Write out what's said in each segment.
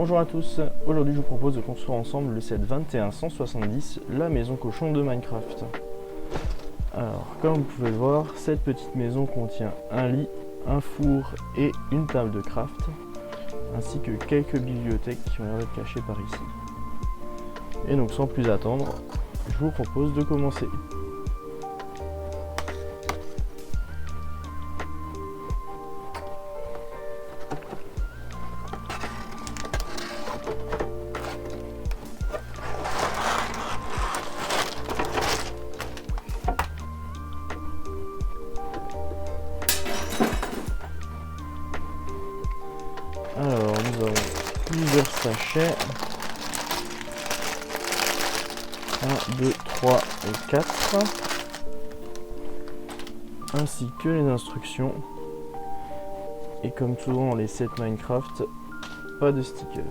Bonjour à tous, aujourd'hui je vous propose de construire ensemble le set 21170, la maison cochon de Minecraft. Alors, comme vous pouvez le voir, cette petite maison contient un lit, un four et une table de craft, ainsi que quelques bibliothèques qui ont l'air d'être cachées par ici. Et donc sans plus attendre, je vous propose de commencer. Alors, nous avons plusieurs sachets. 1, 2, 3 et 4. Ainsi que les instructions. Et comme souvent dans les sets Minecraft, pas de stickers.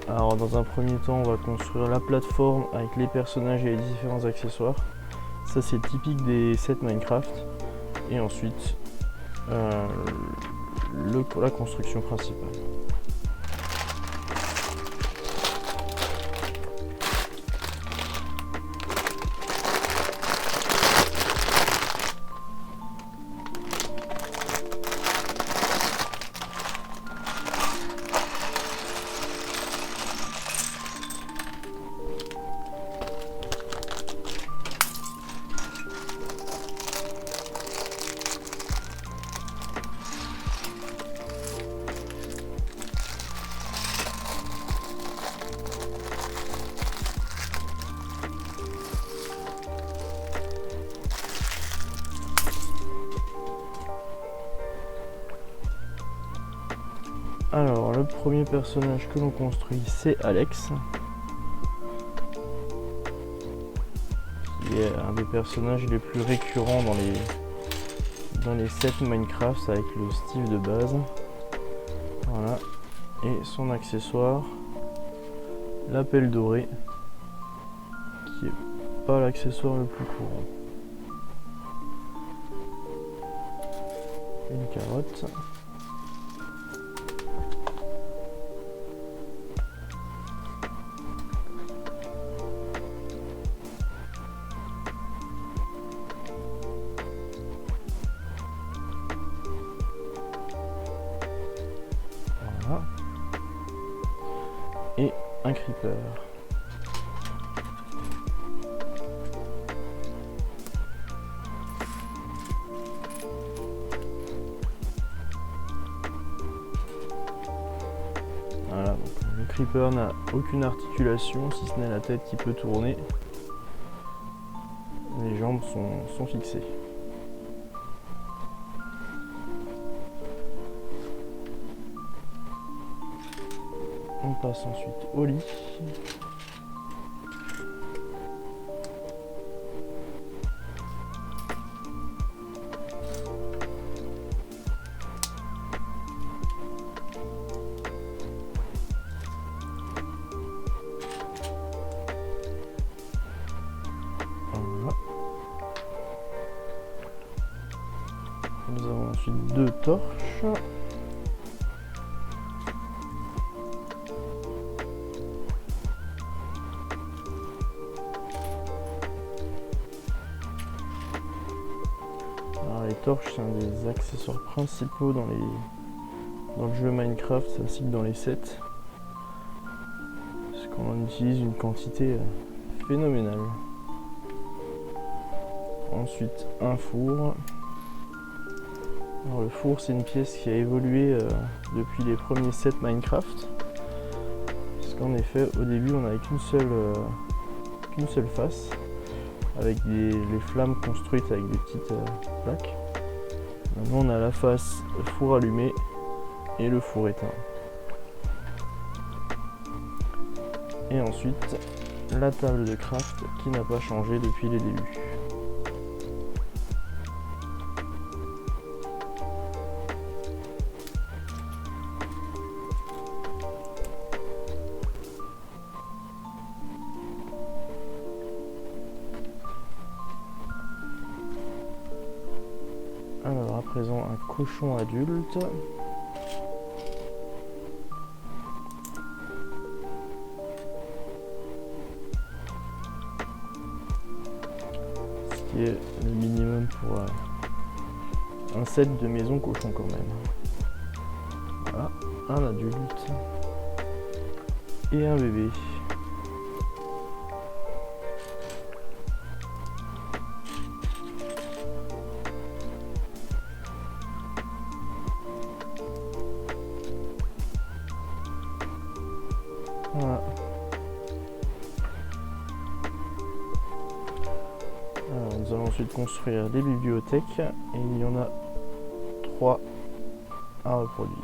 Alors dans un premier temps, on va construire la plateforme avec les personnages et les différents accessoires. Ça c'est typique des sets Minecraft. Et ensuite, la construction principale. Alors, le premier personnage que l'on construit, c'est Alex, qui est un des personnages les plus récurrents dans les sets Minecraft avec le Steve de base. Voilà, et son accessoire, la pelle dorée, qui est pas l'accessoire le plus courant. Une carotte. Et un creeper. Voilà, donc le creeper n'a aucune articulation si ce n'est la tête qui peut tourner. Les jambes sont fixées. On passe ensuite au lit. Voilà. Nous avons ensuite deux torches. Les torches, c'est un des accessoires principaux dans le jeu Minecraft ainsi que dans les sets, parce qu'on en utilise une quantité phénoménale. Ensuite, un four. Alors, le four, c'est une pièce qui a évolué depuis les premiers sets Minecraft, parce qu'en effet, au début, on n'avait qu'une seule face, avec les flammes construites avec des petites plaques. Maintenant on a la face four allumé et le four éteint. Et ensuite la table de craft qui n'a pas changé depuis les débuts. Alors à présent un cochon adulte. Ce qui est le minimum pour un set de maison cochon quand même. Voilà, un adulte et un bébé. Voilà. Alors, nous allons ensuite construire des bibliothèques et il y en a 3 à reproduire.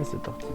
Et c'est parti.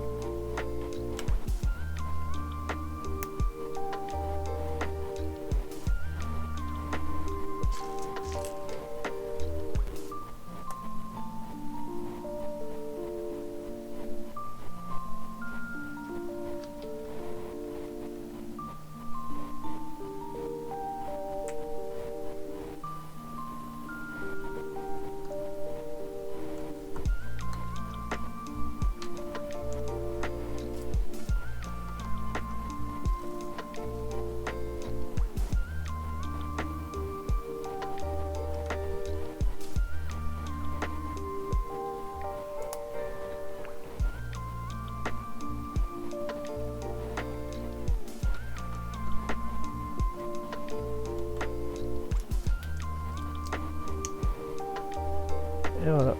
Et voilà.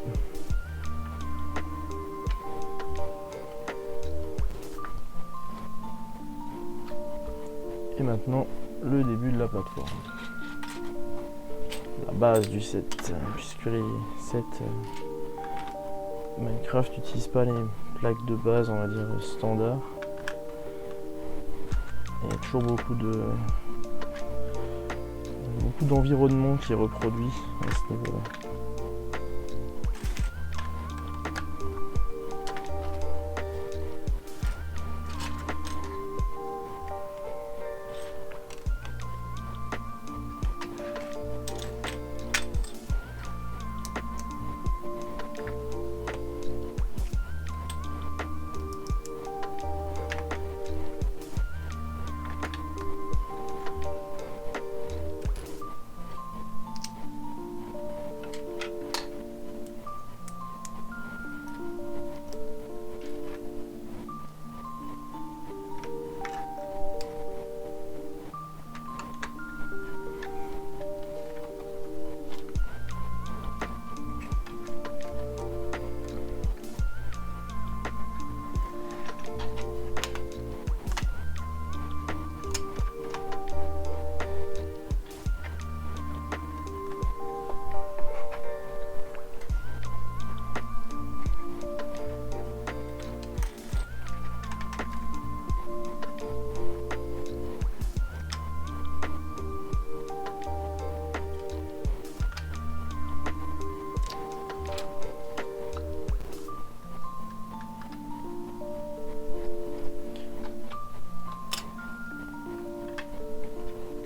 Et maintenant, le début de la plateforme. La base du set, puisque les sets Minecraft n'utilisent pas les plaques de base, on va dire standard. Il y a toujours beaucoup d'environnement qui est reproduit à ce niveau-là.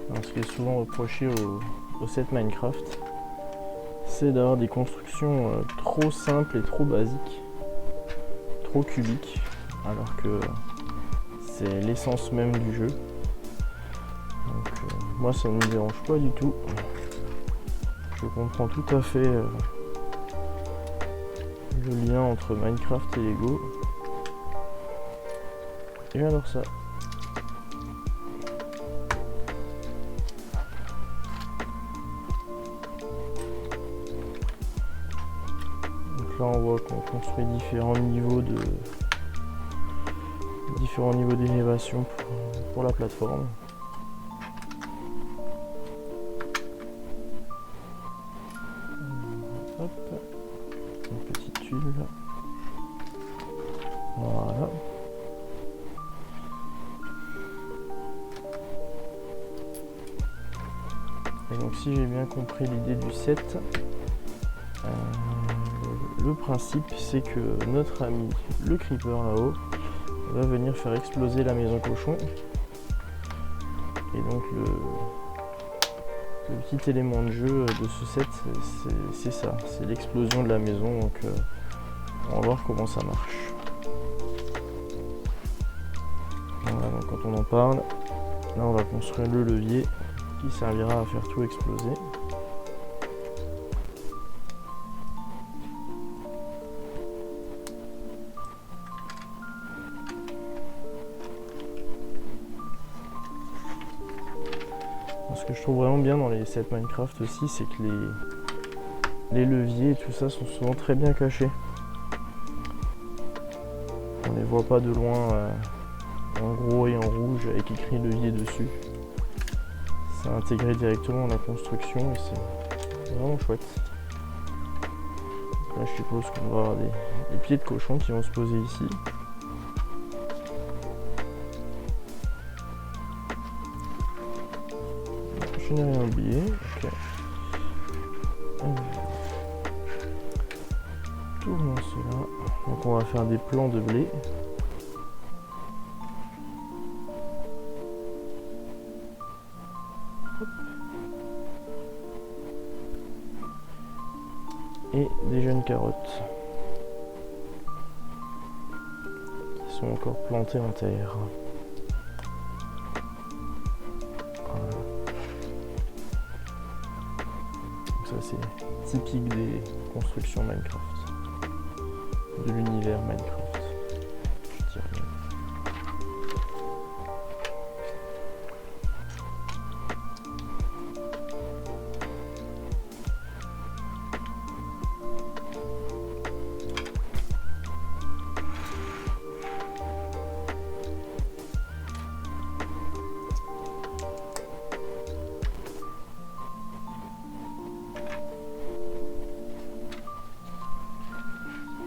Alors, ce qui est souvent reproché au set Minecraft, c'est d'avoir des constructions trop simples et trop basiques, trop cubiques, alors que c'est l'essence même du jeu. Donc, moi ça ne me dérange pas du tout. Je comprends tout à fait le lien entre Minecraft et Lego. Et alors ça. Donc là on voit qu'on construit différents niveaux d'élévation pour la plateforme. tuiles. Voilà. Et donc si j'ai bien compris l'idée du set, le principe c'est que notre ami le creeper là-haut va venir faire exploser la maison cochon. Et donc le petit élément de jeu de ce set c'est ça, c'est l'explosion de la maison. Donc on va voir comment ça marche. Voilà, donc quand on en parle, là on va construire le levier qui servira à faire tout exploser. Ce que je trouve vraiment bien dans les sets Minecraft aussi, c'est que les leviers et tout ça sont souvent très bien cachés. On les voit pas de loin en gros et en rouge avec écrit levier dessus. C'est intégré directement dans la construction et c'est vraiment chouette. Donc là je suppose qu'on va avoir des pieds de cochon qui vont se poser ici. Je n'ai rien oublié. Okay. Tournons cela. Donc on va faire des plants de blé. Hop. Et des jeunes carottes qui sont encore plantées en terre. Ça c'est typique des constructions Minecraft, de l'univers Minecraft, je dirais.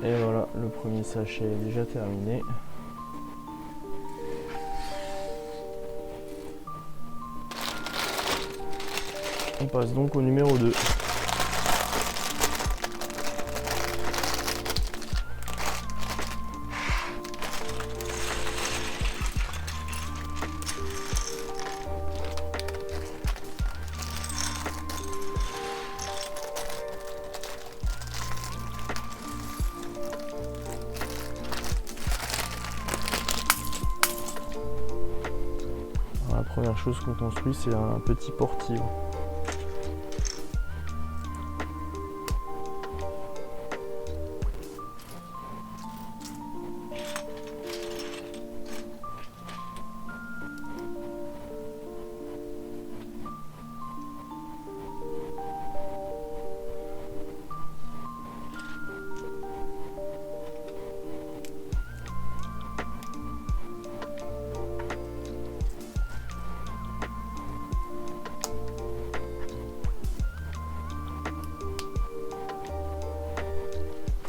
Et voilà, le premier sachet est déjà terminé. On passe donc au numéro 2. La première chose qu'on construit, c'est un petit portier.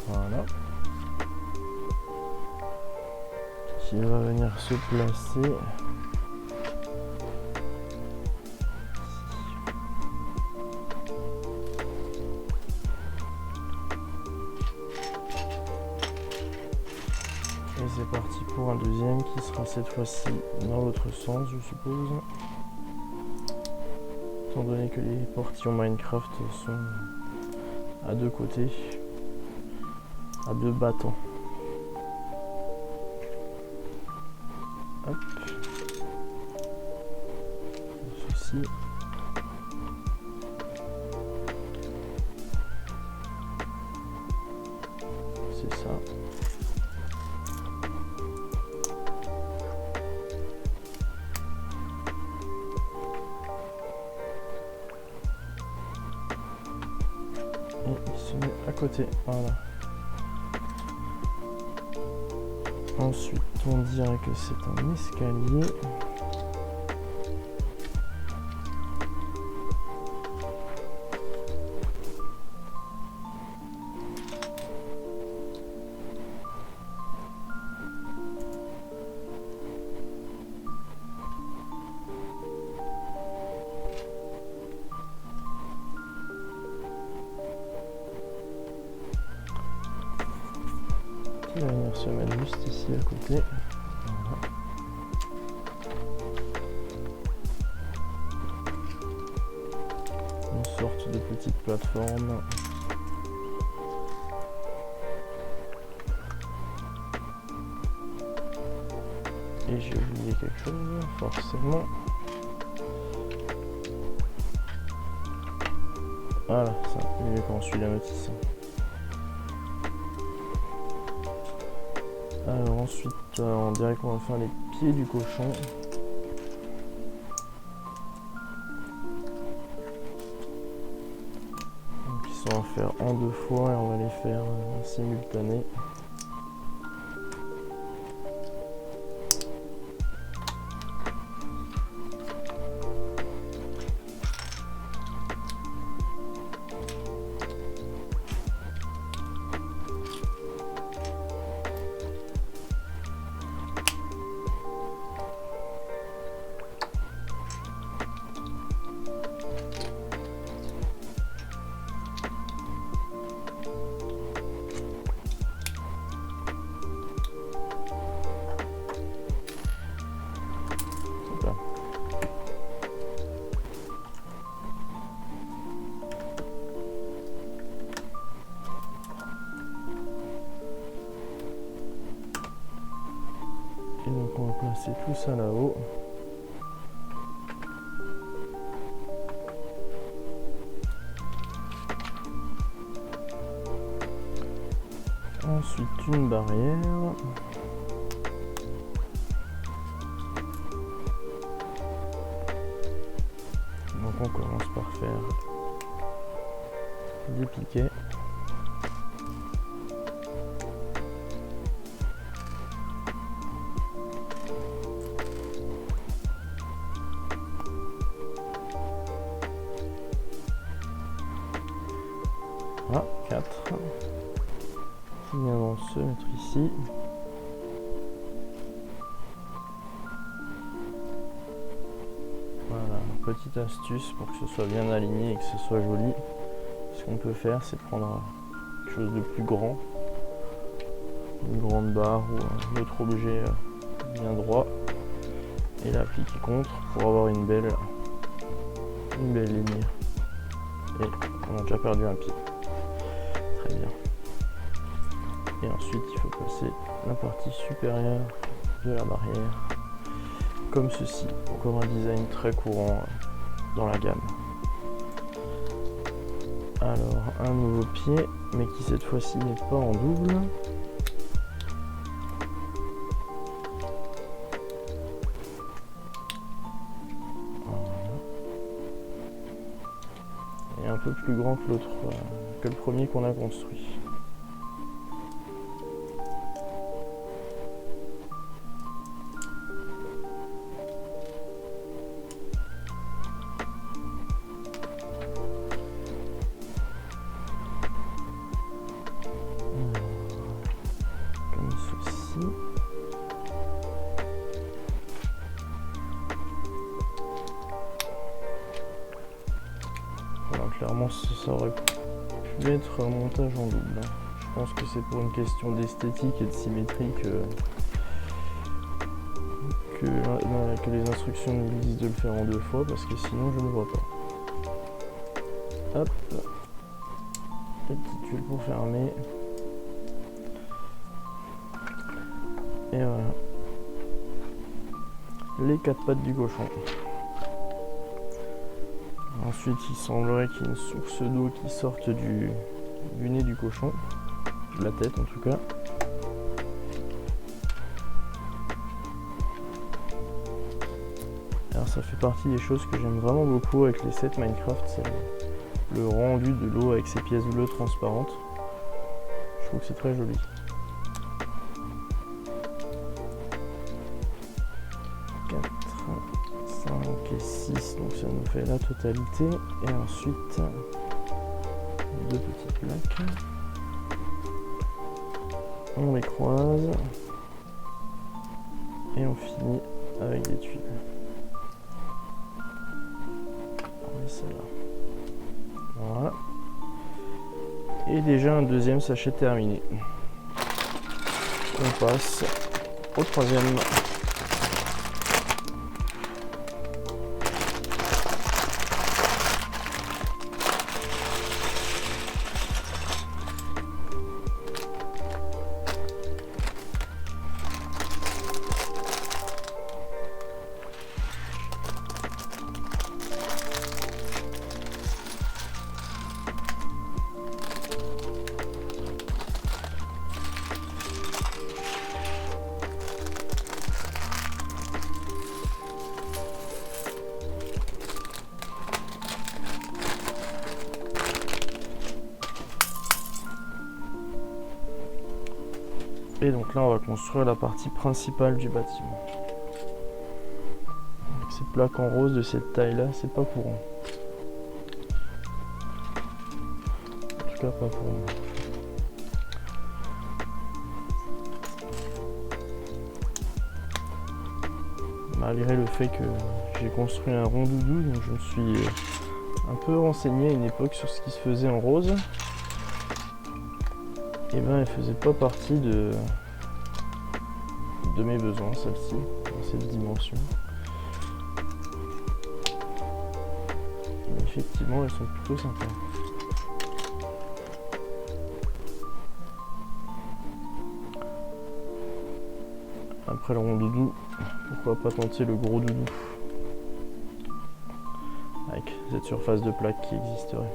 Voilà. Qui va venir se placer. Et c'est parti pour un deuxième qui sera cette fois-ci dans l'autre sens, je suppose. Étant donné que les portillons Minecraft sont à deux côtés, à deux battants. Hop. Ceci. C'est ça. Et il se met à côté. Voilà. Ensuite, on dirait que c'est un escalier. Il va venir se mettre juste ici à côté. Voilà. Une sorte de petite plateforme. Et j'ai oublié quelque chose, forcément. Voilà, c'est un peu mieux quand on suit la notice. Alors ensuite, on dirait qu'on va faire les pieds du cochon. Donc ils sont à faire en 2 fois et on va les faire en simultané. Et donc on va placer tout ça là-haut. Ensuite une barrière. Donc on commence par faire des piquets. Ah, 4 qui viendront se mettre ici. Voilà, petite astuce pour que ce soit bien aligné et que ce soit joli. Ce qu'on peut faire, c'est prendre quelque chose de plus grand, une grande barre ou un autre objet bien droit, et l'appliquer contre pour avoir une belle ligne. Et on a déjà perdu un pied. Très bien. Et ensuite, il faut passer la partie supérieure de la barrière, comme ceci. Encore un design très courant dans la gamme. Alors, un nouveau pied, mais qui cette fois-ci n'est pas en double. Et un peu plus grand que l'autre, que le premier qu'on a construit. Clairement, ça aurait pu être un montage en double. Je pense que c'est pour une question d'esthétique et de symétrie que les instructions nous disent de le faire en 2 fois, parce que sinon je ne vois pas. Hop, les petites tuiles pour fermer. Et voilà. Les 4 pattes du cochon. Ensuite, il semblerait qu'il y ait une source d'eau qui sorte du nez du cochon, de la tête en tout cas. Alors ça fait partie des choses que j'aime vraiment beaucoup avec les sets Minecraft, c'est le rendu de l'eau avec ces pièces bleues transparentes. Je trouve que c'est très joli. Et 6, donc ça nous fait la totalité. Et ensuite 2 petites plaques, on les croise et on finit avec des tuiles. On met celle-là. Voilà. Et déjà un deuxième sachet terminé. on passe au troisième. Et donc là on va construire la partie principale du bâtiment. Avec ces plaques en rose de cette taille là, c'est pas courant. En tout cas pas pour moi. Malgré le fait que j'ai construit un rond doudou, donc je me suis un peu renseigné à une époque sur ce qui se faisait en rose. Et ben elle faisait pas partie de mes besoins, celle-ci, dans cette dimension. Mais effectivement elles sont plutôt sympas. Après le rond doudou, pourquoi pas tenter le gros doudou avec cette surface de plaque qui existerait.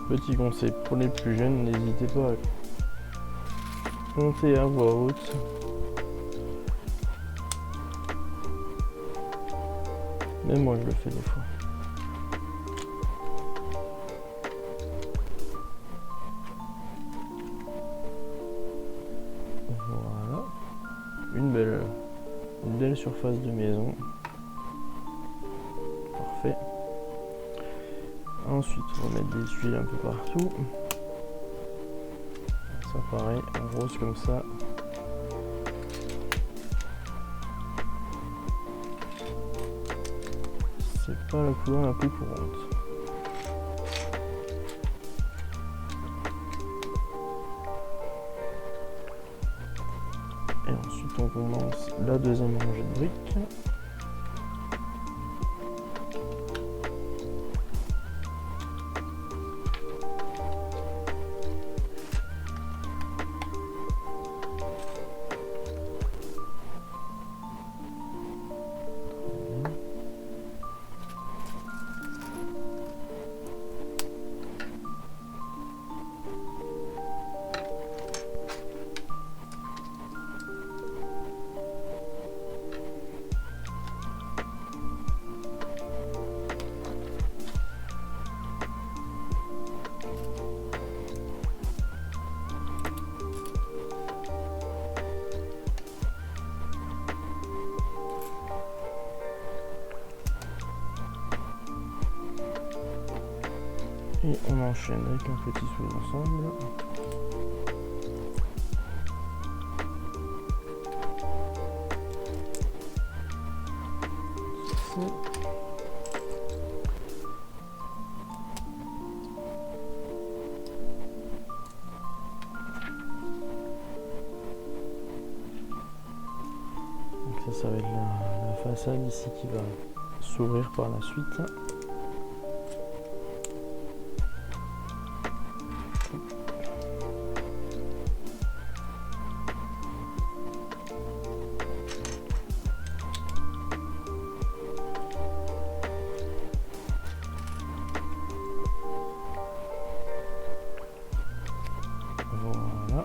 Petit conseil pour les plus jeunes, n'hésitez pas à compter à voix haute. Même moi je le fais des fois. Voilà. Une belle surface de maison. Parfait. Ensuite, on va mettre des tuiles un peu partout. Ça pareil, en rose comme ça. C'est pas la couleur la plus courante. Et ensuite, on commence la deuxième rangée de briques. Et on enchaîne avec un petit sous-ensemble. Donc ça va être la façade ici qui va s'ouvrir par la suite. Voilà.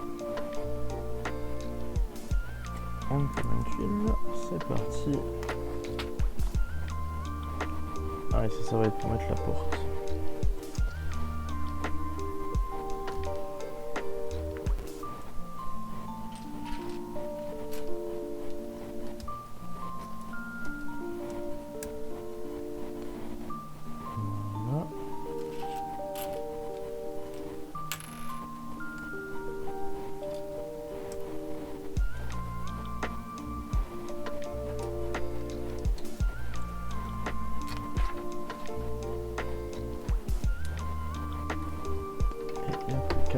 Encore une tuile, c'est parti. Ah et ça va être pour mettre la porte.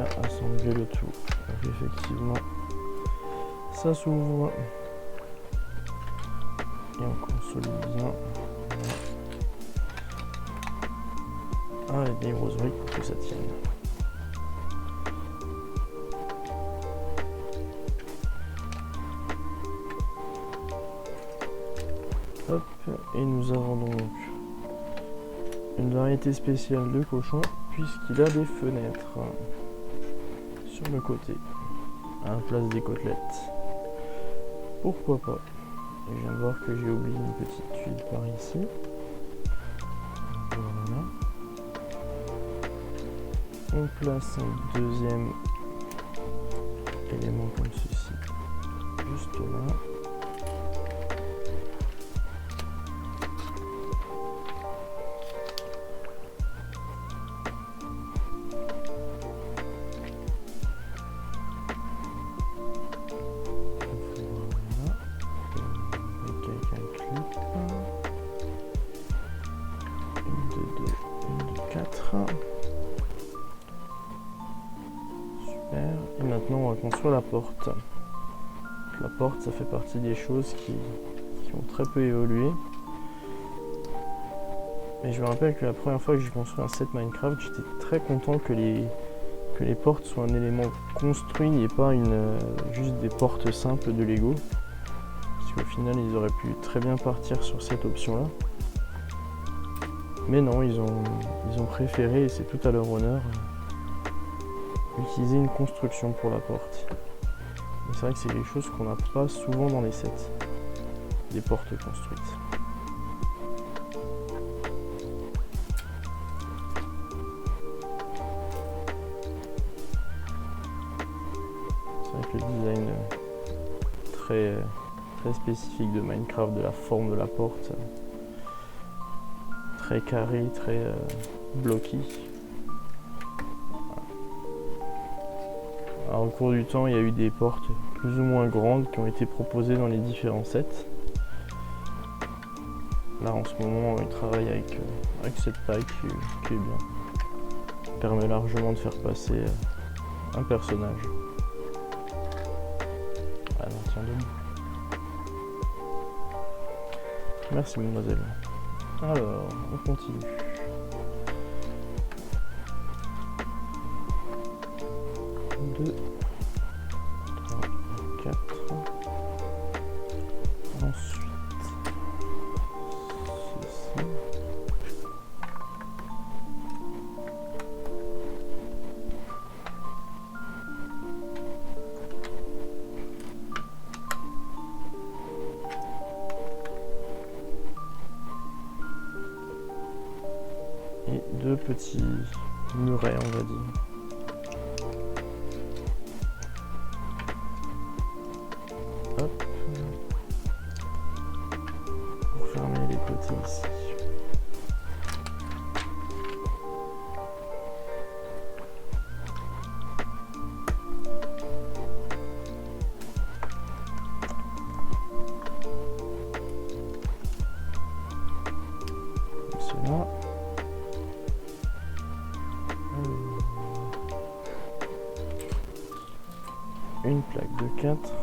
bien assembler le tout. Donc effectivement, ça s'ouvre et on consolide bien. Ah, et des grosses briques pour que ça tienne. Hop, et nous avons donc une variété spéciale de cochon puisqu'il a des fenêtres sur le côté à la place des côtelettes. Pourquoi pas? Et je viens de voir que j'ai oublié une petite tuile par ici. Voilà. On place un deuxième élément comme ceci, juste là. Super. Et maintenant on va construire la porte. La porte, ça fait partie des choses qui ont très peu évolué. Et je me rappelle que la première fois que j'ai construit un set Minecraft, j'étais très content que les portes soient un élément construit et pas juste des portes simples de Lego. Parce qu'au final, ils auraient pu très bien partir sur cette option-là. Mais non, ils ont préféré, et c'est tout à leur honneur, utiliser une construction pour la porte. Et c'est vrai que c'est quelque chose qu'on n'a pas souvent dans les sets, des portes construites. C'est vrai que le design très spécifique de Minecraft, de la forme de la porte, très carré, très bloqué. Alors, au cours du temps, il y a eu des portes plus ou moins grandes qui ont été proposées dans les différents sets. Là, en ce moment, il travaille avec cette taille qui est bien. Qui permet largement de faire passer un personnage. Ah non, tiens debout. Merci, mademoiselle. Alors, on continue. Deux, 3, 4. Ensuite, ceci. Et deux petits murets, on va dire. Hop. Pour fermer les côtés ici. Comme cela. Une plaque de 4.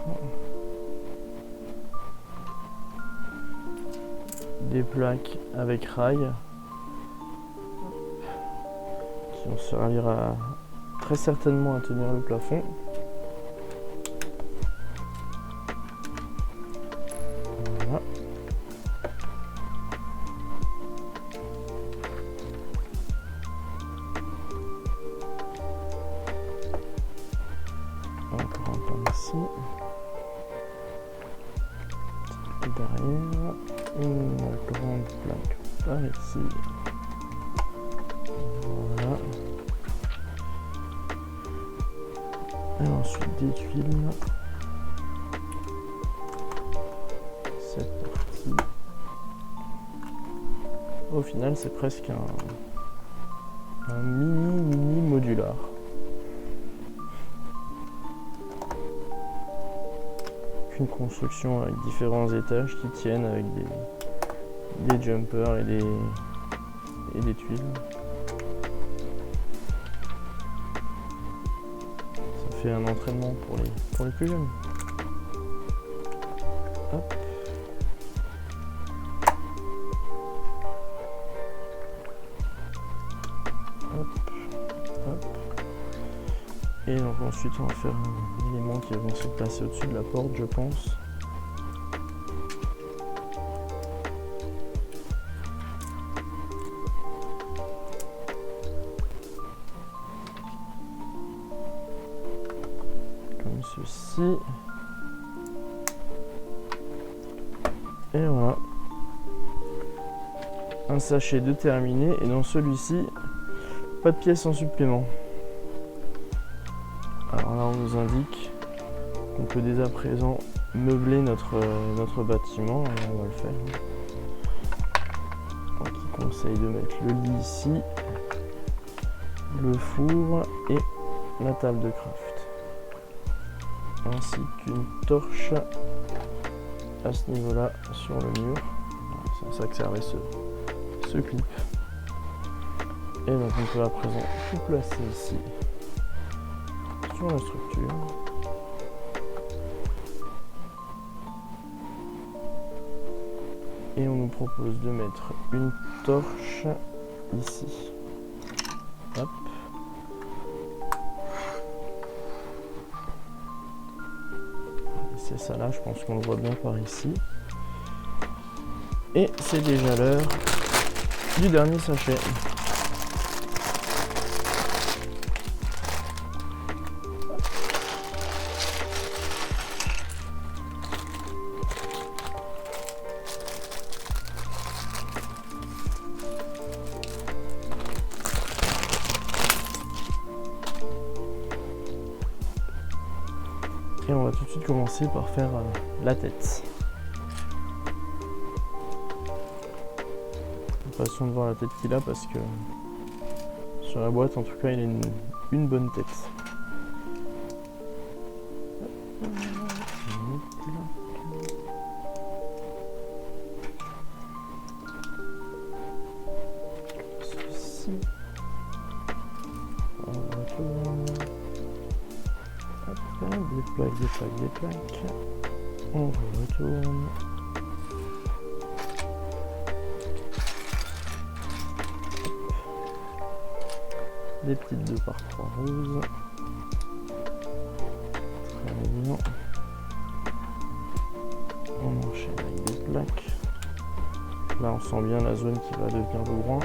Des plaques avec rails qui vont servir très certainement à tenir le plafond. Voilà. Encore un pan ici. Et derrière, une grande plaque par ici. Voilà. Et ensuite des tuiles. Cette partie. Au final, c'est presque un mini modular. Une construction avec différents étages qui tiennent avec des jumpers et des tuiles. fait un entraînement pour les plus jeunes. Hop. Hop. Hop. Et donc ensuite on va faire un élément qui va se placer au-dessus de la porte, je pense. Comme ceci. Et voilà. Un sachet de terminé, et dans celui-ci, pas de pièces en supplément. Alors là on nous indique qu'on peut dès à présent meubler notre bâtiment, et on va le faire. Donc il conseille de mettre le lit ici, le four et la table de craft, ainsi qu'une torche à ce niveau là sur le mur. C'est à ça que servait ce clip. Et donc on peut à présent tout placer ici sur la structure. Et on nous propose de mettre une torche ici. Hop. C'est ça là, je pense qu'on le voit bien par ici. Et c'est déjà l'heure du dernier sachet. Et on va tout de suite commencer par faire la tête. Façon de voir la tête qu'il a, parce que sur la boîte en tout cas il a une bonne tête. Ceci. On retourne. Hop, des plaques. On retourne. Des petites 2 par 3 roses. Très bien. On enchaîne avec des plaques. Là on sent bien la zone qui va devenir le groin.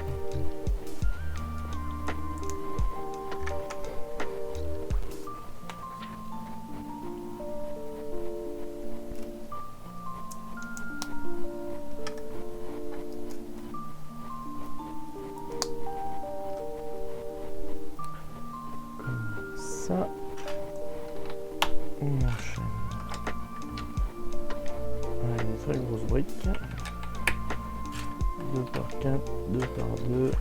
Ça, on enchaîne avec des très grosses briques, 2 par 4, 2 par 2,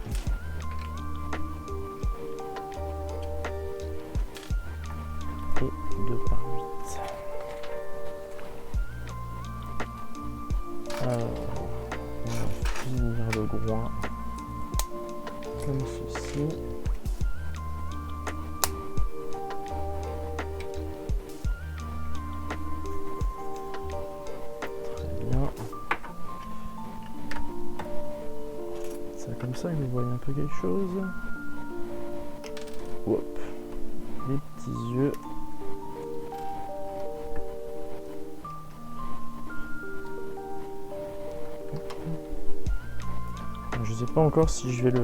et 2 par 8. Alors, on va finir le groin comme ceci. Comme ça, vous voyez un peu quelque chose. Hop, les petits yeux. Je sais pas encore si je vais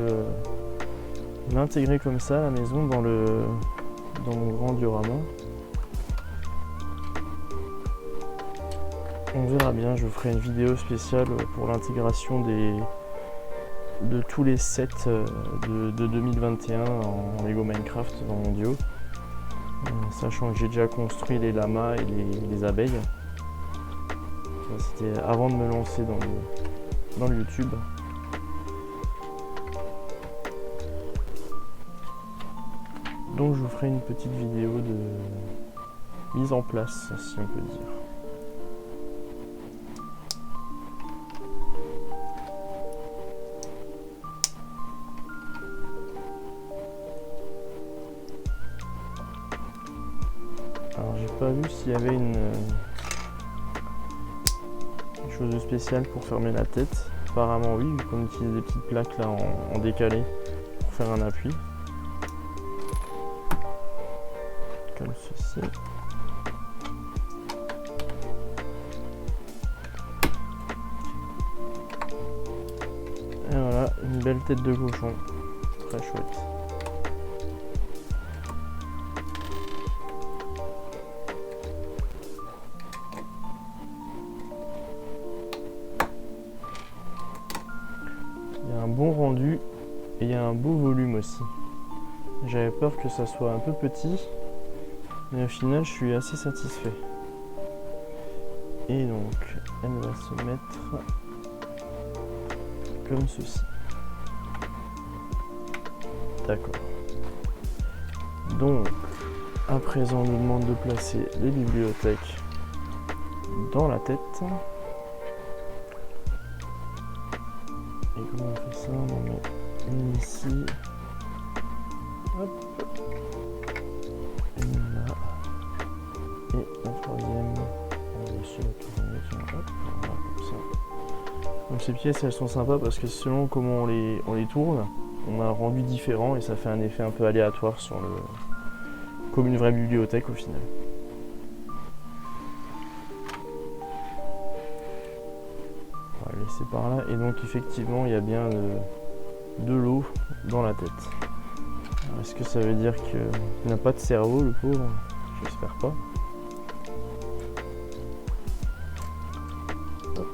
l'intégrer comme ça à la maison dans mon grand diorama. On verra bien, je vous ferai une vidéo spéciale pour l'intégration de tous les sets de 2021 en Lego Minecraft dans mon duo, sachant que j'ai déjà construit les lamas et les abeilles. C'était avant de me lancer dans le YouTube. Donc je vous ferai une petite vidéo de mise en place, si on peut dire. pas vu s'il y avait une chose de spécial pour fermer la tête. Apparemment oui, vu qu'on utilise des petites plaques là en décalé pour faire un appui. Comme ceci. Et voilà, une belle tête de cochon. Très chouette. Il y a un bon rendu et il y a un beau volume aussi. J'avais peur que ça soit un peu petit, mais au final je suis assez satisfait. Et donc elle va se mettre comme ceci. D'accord. Donc à présent on nous demande de placer les bibliothèques dans la tête. Et comment on fait ça? On en met une ici. Hop. Une là. Et la troisième. On va aussi la tourner. Hop. Voilà, comme ça. Donc ces pièces elles sont sympas parce que selon comment on les tourne, on a un rendu différent et ça fait un effet un peu aléatoire sur le. Comme une vraie bibliothèque au final. On va laisser par là. Et donc effectivement il y a bien de l'eau dans la tête. Est-ce que ça veut dire qu'il n'a pas de cerveau le pauvre? J'espère pas. Hop.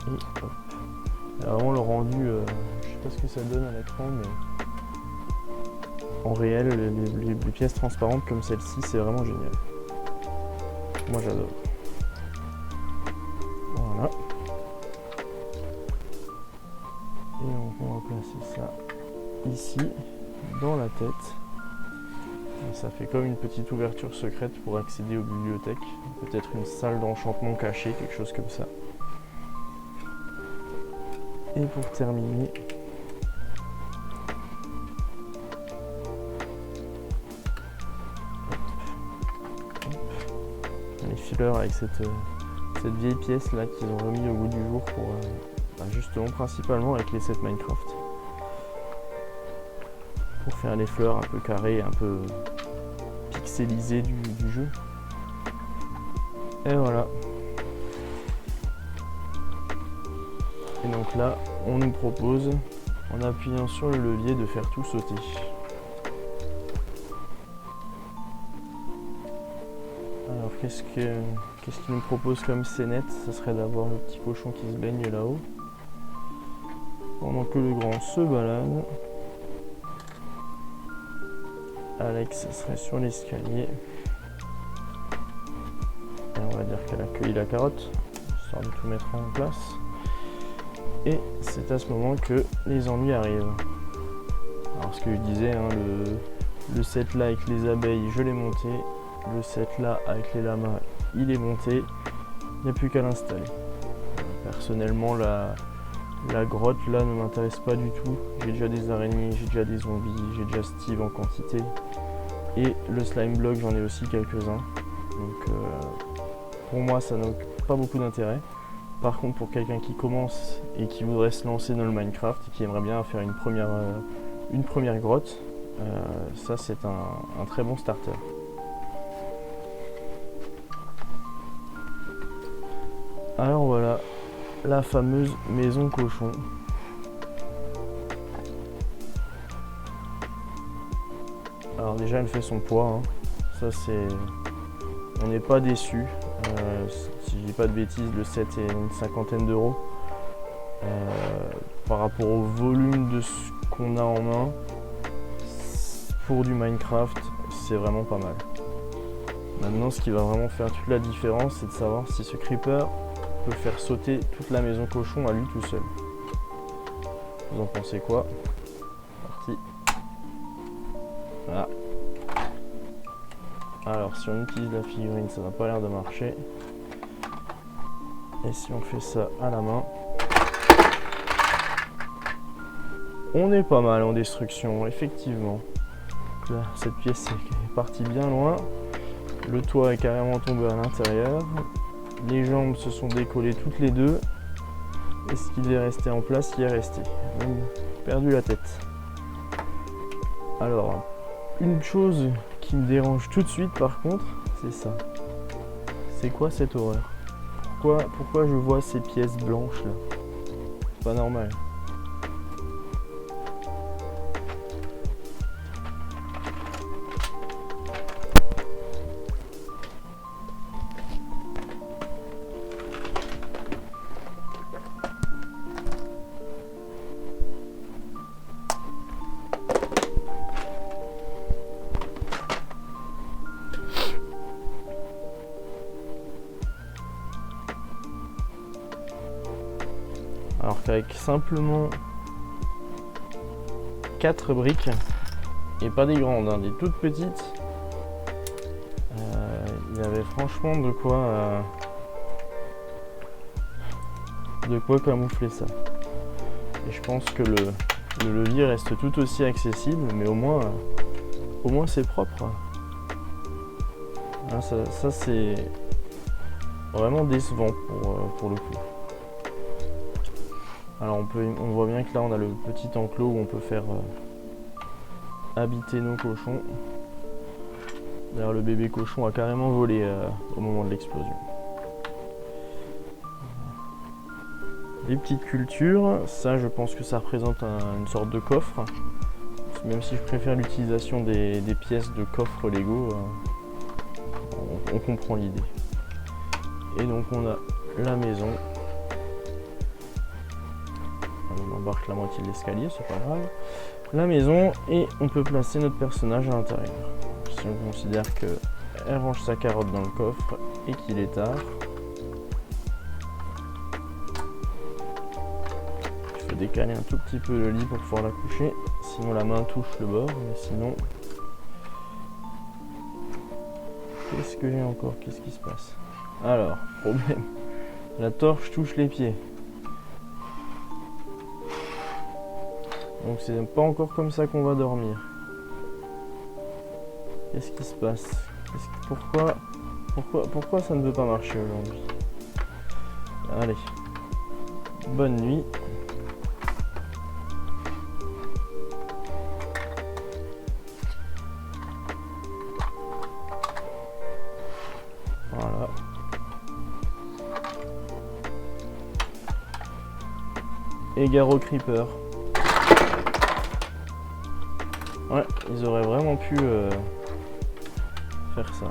Et hop. Alors vraiment le rendu, je sais pas ce que ça donne à l'écran, mais en réel les pièces transparentes comme celle-ci c'est vraiment génial. Moi j'adore. Voilà. Et donc on va placer ça ici, dans la tête. Et ça fait comme une petite ouverture secrète pour accéder aux bibliothèques. Peut-être une salle d'enchantement cachée, quelque chose comme ça. Et pour terminer, les fileurs avec cette vieille pièce là qu'ils ont remis au goût du jour pour justement principalement avec les sets Minecraft pour faire les fleurs un peu carrées, un peu pixelisées du jeu. Et voilà. Et donc là on nous propose en appuyant sur le levier de faire tout sauter. Alors qu'est-ce qu'il nous propose comme scénette? Ce serait d'avoir le petit cochon qui se baigne là-haut pendant que le grand se balade. Alex serait sur l'escalier et on va dire qu'elle a cueilli la carotte histoire de tout mettre en place. Et c'est à ce moment que les ennuis arrivent. Alors ce que je disais, hein, le set là avec les abeilles je l'ai monté, le set là avec les lamas il est monté, il n'y a plus qu'à l'installer. Personnellement la grotte là ne m'intéresse pas du tout, j'ai déjà des araignées, j'ai déjà des zombies, j'ai déjà Steve en quantité et le slime block j'en ai aussi quelques-uns, donc pour moi ça n'a pas beaucoup d'intérêt. Par contre pour quelqu'un qui commence et qui voudrait se lancer dans le Minecraft et qui aimerait bien faire une première grotte, ça c'est un très bon starter. Alors voilà, la fameuse maison cochon. Alors déjà elle fait son poids, hein. Ça c'est... On n'est pas déçu. Si je dis pas de bêtises, le set est une cinquantaine d'euros. Par rapport au volume de ce qu'on a en main, pour du Minecraft, c'est vraiment pas mal. Maintenant ce qui va vraiment faire toute la différence, c'est de savoir si ce creeper peut faire sauter toute la maison cochon à lui tout seul. Vous en pensez quoi? Parti. Voilà. Alors si on utilise la figurine, ça n'a pas l'air de marcher. Et si on fait ça à la main, On est pas mal en destruction, effectivement. Donc là, cette pièce est partie bien loin. Le toit est carrément tombé à l'intérieur. Les jambes se sont décollées toutes les deux. Et ce qui devait rester en place, y est resté. Même perdu la tête. Alors, une chose qui me dérange tout de suite par contre, c'est ça. C'est quoi cette horreur? Pourquoi je vois ces pièces blanches là? C'est pas normal. Alors qu'avec simplement 4 briques, et pas des grandes, hein, des toutes petites, il y avait franchement de quoi camoufler ça. Et je pense que le levier reste tout aussi accessible, mais au moins c'est propre. Hein, ça c'est vraiment décevant pour le coup. Alors on voit bien que là on a le petit enclos où on peut faire habiter nos cochons. D'ailleurs le bébé cochon a carrément volé au moment de l'explosion. Les petites cultures, ça je pense que ça représente une sorte de coffre. Même si je préfère l'utilisation des pièces de coffre Lego, on comprend l'idée. Et donc on a la maison. On embarque la moitié de l'escalier, c'est pas grave. La maison, et on peut placer notre personnage à l'intérieur. Si on considère qu'elle range sa carotte dans le coffre et qu'il est tard. Il faut décaler un tout petit peu le lit pour pouvoir la coucher. Sinon la main touche le bord, mais sinon... Qu'est-ce que j'ai encore? Qu'est-ce qui se passe? Alors, problème. La torche touche les pieds. Donc c'est pas encore comme ça qu'on va dormir. Qu'est-ce qui se passe? Pourquoi ça ne veut pas marcher aujourd'hui? Allez. Bonne nuit. Voilà. Égare au creeper. Ouais, ils auraient vraiment pu faire ça.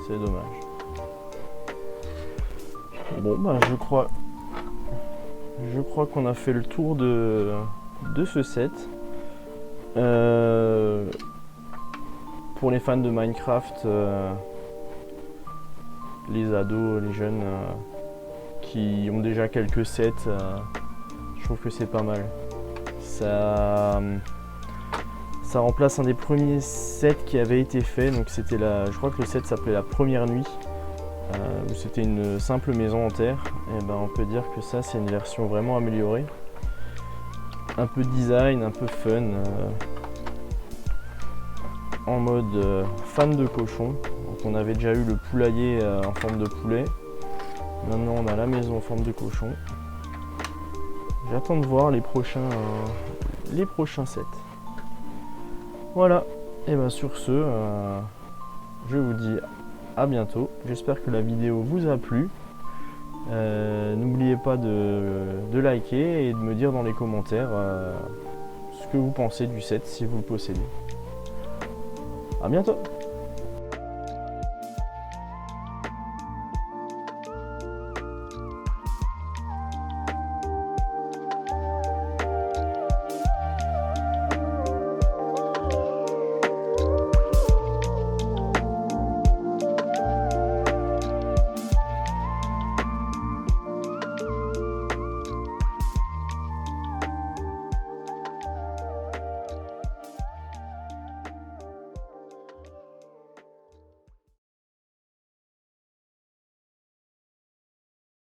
C'est dommage. Bon, bah je crois qu'on a fait le tour de ce set. Pour les fans de Minecraft, les ados, les jeunes qui ont déjà quelques sets, je trouve que c'est pas mal. Ça remplace un des premiers sets qui avait été fait, donc c'était je crois que le set s'appelait La Première Nuit, où c'était une simple maison en terre. Et ben on peut dire que ça c'est une version vraiment améliorée, un peu design, un peu fun, en mode fan de cochon. Donc on avait déjà eu le poulailler en forme de poulet, maintenant on a la maison en forme de cochon. J'attends de voir les prochains sets. Voilà, et bien sur ce, je vous dis à bientôt. J'espère que la vidéo vous a plu. N'oubliez pas de liker et de me dire dans les commentaires ce que vous pensez du set si vous le possédez. À bientôt.